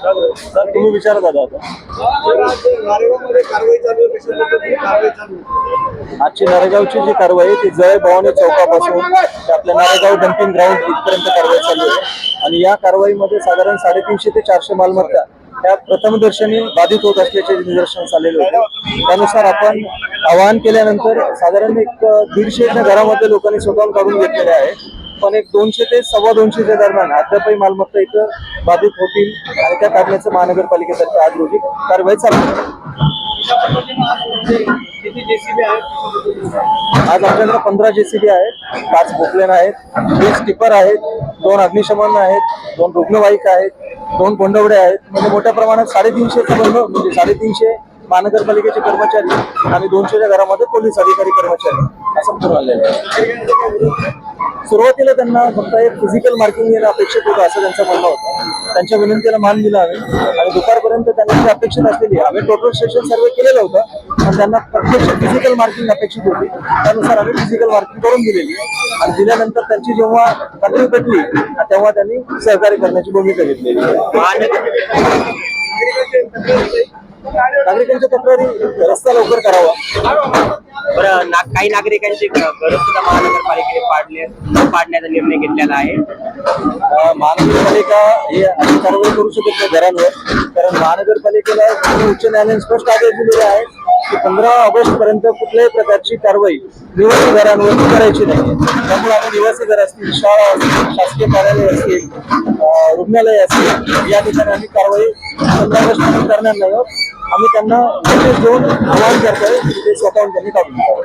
Sir तुम्ही विचारा दादा आता. नारेगावमध्ये कारवाई चालू आहे, कशा पद्धतीने कारवाई चालू आहे? आजची नारेगावची जी कारवाई आहे ती जय भवानी चौकापासून ते आपल्या नारेगाव डम्पिंग ग्राउंड इथपर्यंत कारवाई चालू आहे. आणि या कारवाईमध्ये साधारण 350 ते 400 मालमत्ता त्या प्रथमदर्शनी बाधित होत असल्याचे निदर्शनास आलेले होते. त्यानुसार आपण आवाहन केल्यानंतर साधारण एक 150 घरामध्ये लोकांनी स्वतःहून काढून घेतलेले आहे. पण एक 200 ते 225 दरम्यान अद्यापही मालमत्ता इथं बाधित होतील आणि त्या काढण्याचं महानगरपालिकेतर्फे आज रोजी कारवाई चालू आहे. किती जेसीबी आहेत? आज आमच्याकडे 15 जेसीबी आहेत, 5 पोकलेन आहेत, 20 टिपर आहेत, 2 अग्निशमन आहेत, 2 रुग्णवाहिका आहेत, 2 कोंडवडे आहेत. म्हणजे मोठ्या प्रमाणात 350 म्हणजे 350 महानगरपालिकेचे कर्मचारी आणि 200च्या घरामध्ये पोलीस अधिकारी कर्मचारी असं पूर्ण आलेलं आहे. सुरुवातीला त्यांना फक्त एक फिजिकल मार्किंग घेणं अपेक्षित होतं असं त्यांचं म्हणणं होतं. त्यांच्या विनंतीला मान दिला आम्ही आणि दुपारपर्यंत त्यांना जी अपेक्षित असलेली आम्ही टोटल स्टेशन सर्वे केलेलं होतं, पण त्यांना प्रत्यक्ष फिजिकल मार्किंग अपेक्षित होती. त्यानुसार आम्ही फिजिकल मार्किंग करून दिलेली आणि दिल्यानंतर त्यांची जेव्हा तक्रार पेटली तेव्हा त्यांनी सहकार्य करण्याची भूमिका घेतलेली. नागरिकांच्या तक्रारी रस्ता लवकर करावा. बरं काही नागरिकांचे घर सुद्धा महानगरपालिकेने पाडण्याचा निर्णय घेतलेला आहे. महानगरपालिका ही अशी कारवाई करू शकत नाही घरांवर, कारण महानगरपालिकेला उच्च न्यायालयाने स्पष्ट आदेश दिलेले आहे की 15 ऑगस्ट पर्यंत कुठल्याही प्रकारची कारवाई निवासी घरांवर करायची नाही. त्यामुळे आम्ही निवासी घर असतील, शाळा असतील, शासकीय कार्यालय असतील, रुग्णालय असतील या ठिकाणी आम्ही कारवाई 15 ऑगस्ट करणार नाही आहोत. आम्ही त्यांना नोटीस देऊन आवाहन करतोय की ते स्वतःहून त्यांनी काढून घ्यावं.